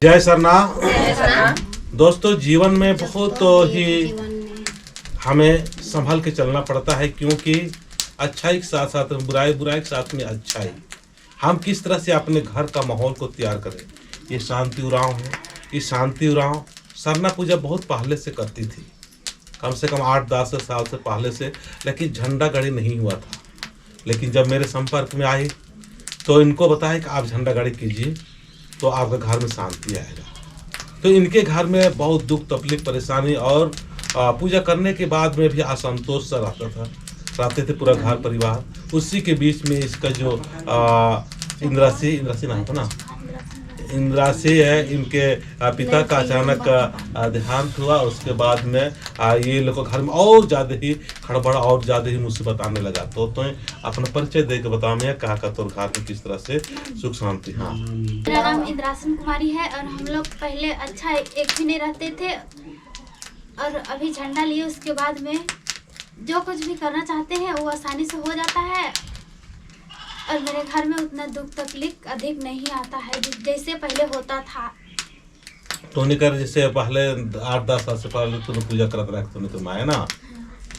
जय सरना। दोस्तों, जीवन में बहुत ही हमें संभल के चलना पड़ता है, क्योंकि अच्छाई के साथ साथ बुराई, बुराई के साथ में अच्छाई। हम किस तरह से अपने घर का माहौल को तैयार करें। ये शांति उरांव है। ये शांति उरांव सरना पूजा बहुत पहले से करती थी, कम से कम 8-10 साल से पहले से, लेकिन झंडा गड़ी नहीं हुआ था। लेकिन जब मेरे संपर्क में आए तो इनको बताया कि आप झंडा गाड़ी कीजिए तो आपके घर में शांति आएगा। तो इनके घर में बहुत दुख तकलीफ परेशानी और पूजा करने के बाद में भी असंतोष सा रहते थे पूरा घर परिवार। उसी के बीच में इसका जो इंद्रासी नाम था ना, इंद्रासी है, इनके पिता का अचानक देहांत हुआ। उसके बाद में ये लोग घर में और ज़्यादा ही खड़बड़ और ज़्यादा ही मुसीबत आने लगा। तो अपना परिचय दे के बताओ मैं कहा का तोर घर में किस तरह से सुख शांति। हाँ, मेरा नाम इंद्रासन कुमारी है और हम लोग पहले अच्छा एक भी नहीं रहते थे, और अभी झंडा लिए उसके बाद में जो कुछ भी करना चाहते हैं वो आसानी से हो जाता है, और मेरे घर में उतना दुख तकलीफ अधिक नहीं आता है जैसे पहले होता था। तो निकर जैसे पहले 8-10 साल से पहले तूने पूजा करत रहा तूने तो माया ना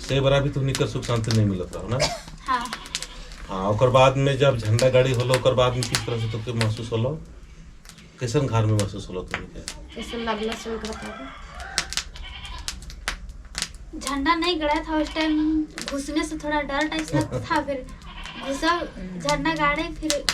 से बरा भी तू निकर सुख शांति नहीं मिलत रहा ना। हाँ हाँ, और बाद में जब झंडा गाड़ी होलो और बाद में किस तरह से तो महसूस होलो, कैसन घर में महसूस होलो तुमके? कैसे लगला सुन कर झंडा नहीं गड़ा था उस टाइम, घुसने से थोड़ा डर टाइप लगता था। फिर घुसा झंडा गाड़े, फिर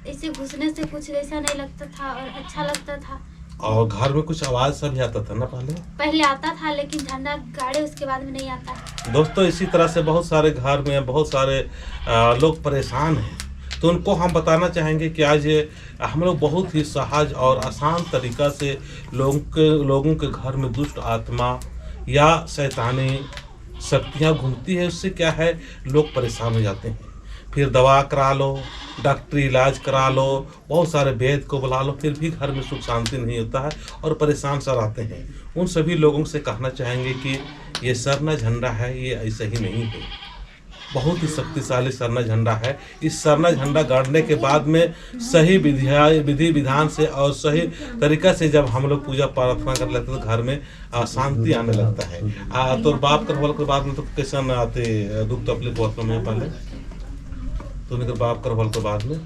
ऐसे घुसने से कुछ ऐसा नहीं लगता था और अच्छा लगता था। और घर में कुछ आवाज सा भी आता था ना पहले आता था, लेकिन झंडा गाड़े उसके बाद में नहीं आता। दोस्तों, इसी तरह से बहुत सारे घर में बहुत सारे लोग परेशान हैं। तो उनको हम बताना चाहेंगे कि आज हम लोग बहुत ही सहज और आसान तरीका से लोगों के घर में दुष्ट आत्मा या शैतानी शक्तियाँ घूमती है। उससे क्या है, लोग परेशान हो जाते हैं। फिर दवा करा लो, डॉक्टरी इलाज करा लो, बहुत सारे वैद्य को बुला लो, फिर भी घर में सुख शांति नहीं होता है और परेशान सा रहते हैं। उन सभी लोगों से कहना चाहेंगे कि ये सरना झंडा है, ये ऐसा ही नहीं है, बहुत ही शक्तिशाली सरना झंडा है। इस सरना झंडा गाड़ने के बाद में सही विधि विधान से और सही तरीका से जब हम लोग पूजा प्रार्थना कर लेते तो घर में शांति आने लगता है। तो बाप करवाल के बाद में तो कैसा न आते दुख तकलीफ बहुत कम है। पहले तो उनके बाप करवाल के बाद में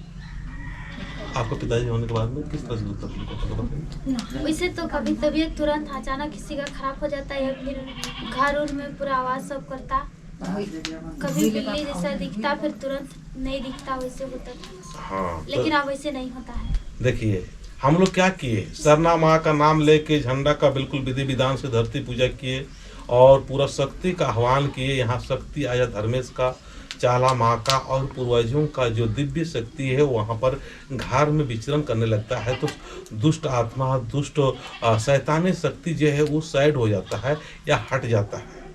आपको पिताजी होने के बाद में किस तरह से दुख तकलीफ होता है? वैसे तो कभी तबीयत तुरंत अचानक किसी का खराब हो जाता है, या फिर घर उर में पूरा आवाज सब करता, कभी बिल्ली जैसा दिखता फिर तुरंत नहीं दिखता, वैसे होता था। हाँ, लेकिन अब वैसे नहीं होता है। देखिए हम लोग क्या किए, सरना माँ का नाम लेके झंडा का बिल्कुल विधि विधान से धरती पूजा किए और पूरा शक्ति का आह्वान किए। यहाँ शक्ति आया धर्मेश का, चाला माँ का और पूर्वजों का जो दिव्य शक्ति है वहाँ पर घर में विचरण करने लगता है। तो दुष्ट आत्मा, दुष्ट शैतानी शक्ति जो है वो साइड हो जाता है या हट जाता है।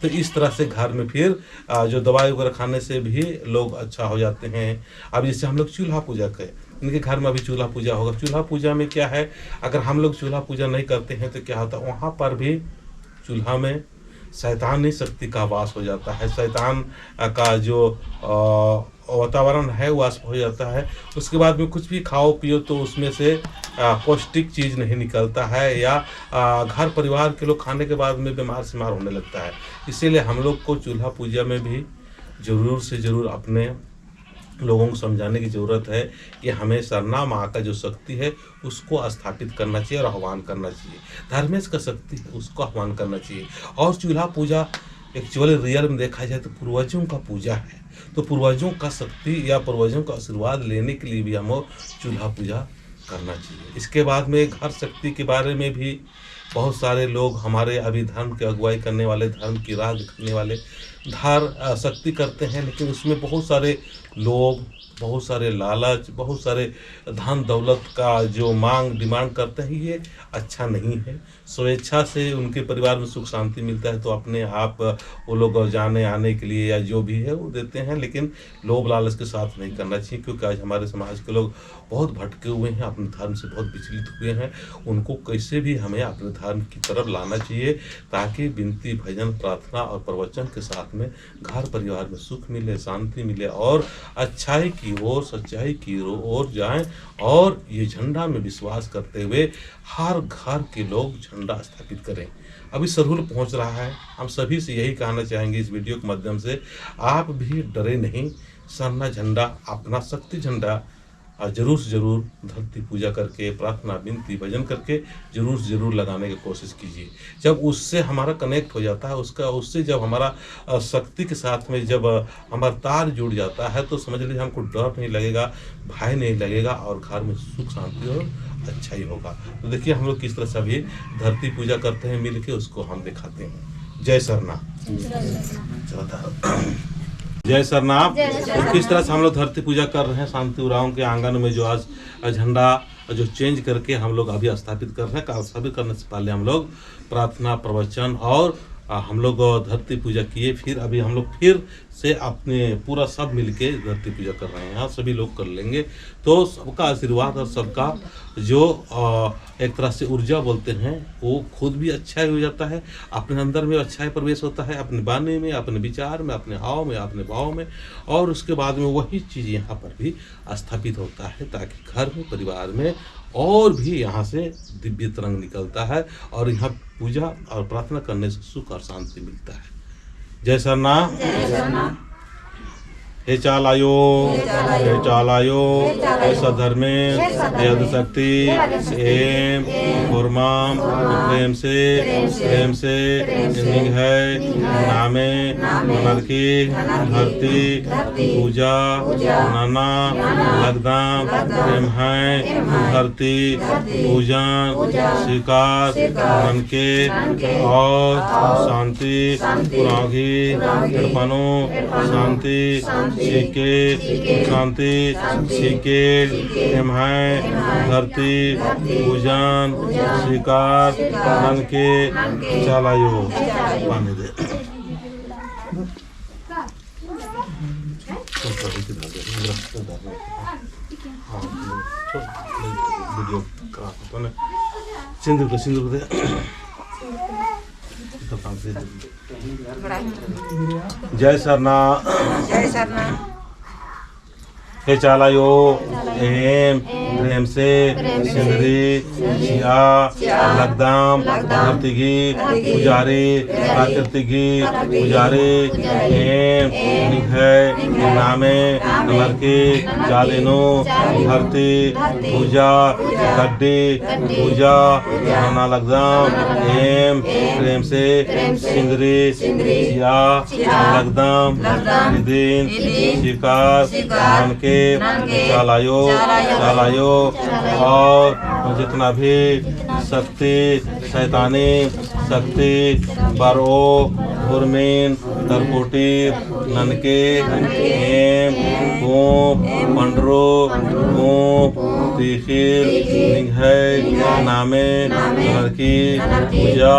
तो इस तरह से घर में फिर जो दवाई वगैरह खाने से भी लोग अच्छा हो जाते हैं। अब जैसे हम लोग चूल्हा पूजा करें, इनके घर में अभी चूल्हा पूजा होगा। चूल्हा पूजा में क्या है, अगर हम लोग चूल्हा पूजा नहीं करते हैं तो क्या होता है, वहाँ पर भी चूल्हा में शैतानी शक्ति का वास हो जाता है। शैतान का जो वातावरण है वास हो जाता है। उसके बाद में कुछ भी खाओ पियो तो उसमें से पौष्टिक चीज़ नहीं निकलता है, या घर परिवार के लोग खाने के बाद में बीमार शिमार होने लगता है। इसीलिए हम लोग को चूल्हा पूजा में भी ज़रूर से ज़रूर अपने लोगों को समझाने की ज़रूरत है कि हमें सरना माँ का जो शक्ति है उसको स्थापित करना चाहिए और आह्वान करना चाहिए। धर्मेश का शक्ति है उसको आह्वान करना चाहिए। और चूल्हा पूजा एक्चुअली रियल में देखा जाए तो पूर्वजों का पूजा है। तो पूर्वजों का शक्ति या पूर्वजों का आशीर्वाद लेने के लिए भी हमें चूल्हा पूजा करना चाहिए। इसके बाद में घर शक्ति के बारे में भी बहुत सारे लोग हमारे अभी धर्म की अगुवाई करने वाले, धर्म की राह दिखाने वाले धार शक्ति करते हैं, लेकिन उसमें बहुत सारे लोग, बहुत सारे लालच, बहुत सारे धन दौलत का जो डिमांड करते हैं, ये अच्छा नहीं है। स्वेच्छा से उनके परिवार में सुख शांति मिलता है तो अपने आप वो लोग जाने आने के लिए या जो भी है वो देते हैं, लेकिन लोभ लालच के साथ नहीं करना चाहिए। क्योंकि आज हमारे समाज के लोग बहुत भटके हुए हैं, अपने धर्म से बहुत विचलित हुए हैं। उनको कैसे भी हमें अपने धर्म की तरफ लाना चाहिए ताकि विनती भजन प्रार्थना और प्रवचन के साथ में घर परिवार में सुख मिले, शांति मिले और अच्छाई की ओर, सच्चाई की ओर जाएं और ये झंडा में विश्वास करते हुए हर घर के लोग झंडा स्थापित करें। अभी सरहुल पहुंच रहा है, हम सभी से यही कहना चाहेंगे इस वीडियो के माध्यम से, आप भी डरे नहीं। सरना झंडा अपना शक्ति झंडा जरूर से जरूर धरती पूजा करके, प्रार्थना विनती भजन करके जरूर से जरूर लगाने की कोशिश कीजिए। जब उससे हमारा कनेक्ट हो जाता है, उससे जब हमारा शक्ति के साथ में जब हमारा तार जुड़ जाता है, तो समझ लीजिए हमको डर नहीं लगेगा, भय नहीं लगेगा और घर में सुख शांति और अच्छा ही होगा। तो देखिए हम लोग किस तरह से अभी धरती पूजा करते हैं मिल के, उसको हम दिखाते हैं। जय सरना। जय सरनाथ। तो किस तरह से हम लोग धरती पूजा कर रहे हैं शांति उरांव के आंगन में, जो आज झंडा जो चेंज करके हम लोग अभी स्थापित कर रहे हैं। स्थापित करने से पहले हम लोग प्रार्थना प्रवचन और हम लोग धरती पूजा किए, फिर अभी हम लोग फिर से अपने पूरा सब मिलके धरती पूजा कर रहे हैं। यहाँ सभी लोग कर लेंगे तो सबका आशीर्वाद और सबका जो एक तरह से ऊर्जा बोलते हैं वो खुद भी अच्छा हो जाता है, अपने अंदर में अच्छा प्रवेश होता है, अपने वाणी में, अपने विचार में, अपने हाव में, अपने भाव में, और उसके बाद में वही चीज़ यहाँ पर भी स्थापित होता है, ताकि घर में परिवार में और भी यहाँ से दिव्य तरंग निकलता है और यहाँ पूजा और प्रार्थना करने से सुख और शांति मिलता है। जय सरनाथ। हे चालायो, हे चालायो, हे सधर्मे, हे अदशक्ति, एम फुरमाम, प्रेम से निंग है नामे नरकी धरती पूजा नाना लगदाम प्रेम है धरती पूजन स्वीकार मन के और शांति पुरागी कृपनो शांति सीके शांति सीके एम है धरती पूजन स्वीकार मन के चलायो। पानी दे वीडियो सिंदूर दे जय सरनाथ। जय सरनाथ। हे चालायो एम प्रेम से सिंदरी छिया लगदाम धरतीगी पुजारी प्राकृतिकी पुजारी एम निघय नामे नरकी चालिनो धरती पूजा गड्डी पूजा नाना लगदाम एम प्रेम से सिंदरी छिया लगदाम दिन शिकार मन के चलायो और जितना भी शक्ति शैतानी शक्ति बारो गुरमीन तरकोटी ननके एम गोप पंडरो गोप तीखिर निघय नामे नरकी पूजा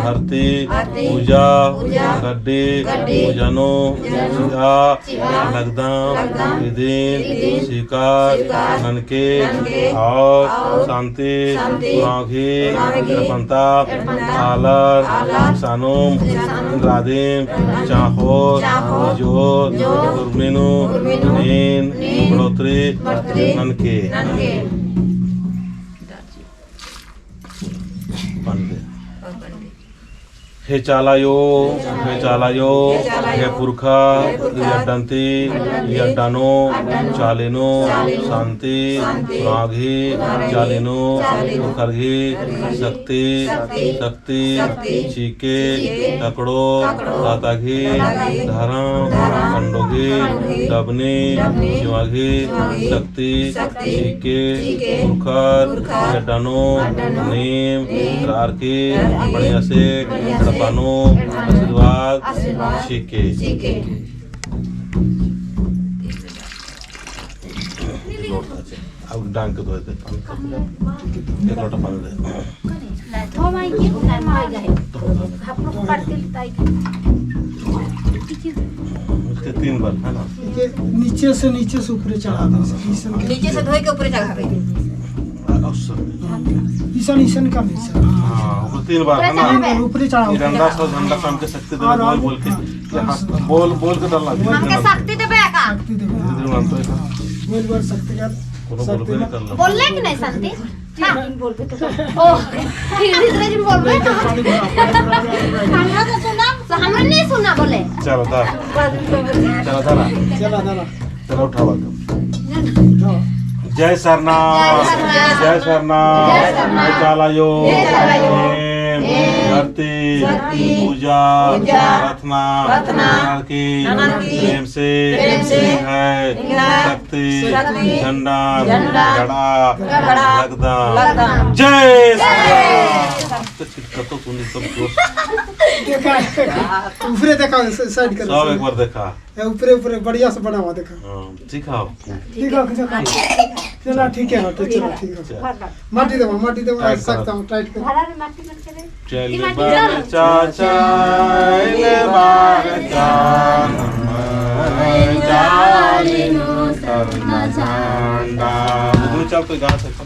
धरती पूजा गड्डी पूजनो लगदाम दिन शिकार ननके और शांति पुराघी कृपंता आलर सानुम इंद्रादीम चाहोर जोर गुरमीनु नीन बढ़ोतरी ननके हे चालायो हे पुरखा यड्डंती यड्डानो चालिनो शांति राघी चालिनो खरघी शक्ति चीके तकड़ो ताताघी धरम कंडोगी डबनी शिवाघी शक्ति चीके पुरखर यड्डानो नीम रारकी बढ़िया से पानो आशीर्वाद सीखे। अब डांग के धोए दे एक लोटा पानी दे उसके 3 बार है ना, नीचे से ऊपर चढ़ा नीचे से धोए के ऊपर चढ़ावे ईशान का भी सर। हाँ 3 बार है ना, ऊपर चढ़ा झंडा सा झंडा शाम के शक्ति दे बोल के बोल के डालना हमके शक्ति देबे का शक्ति देखो धीरे धीरे मानते हैं। बोल बोल शक्ति का कोनो बोलबे नहीं करला बोलने की नहीं शांति ओ फिर धीरे धीरे बोल रहे पानी भरा हमरा तो सुना तो हमरा नहीं सुना बोले चलो दा चलो दारा चला दादा चलो उठावा दो उठाओ जय सरनाथ जय सरनाथ जय चालायो धरती पूजा प्रार्थना प्रेम से है शक्ति झंडा गड़ा लगदा जय सरनाथ तो तूने सब दोस्त देखा ऊपरे देखा साइड कर सब एक बार देखा ऊपरे ऊपरे बढ़िया से बना हुआ देखा सिखाओ ठीक है चला ठीक है हटो चलो ठीक है माटी दो टाइट सकता हूँ टाइट कर हरा में माटी मत करे चले बार चाचा ले बार चालिनो सरना झंडा चल कोई गा सकता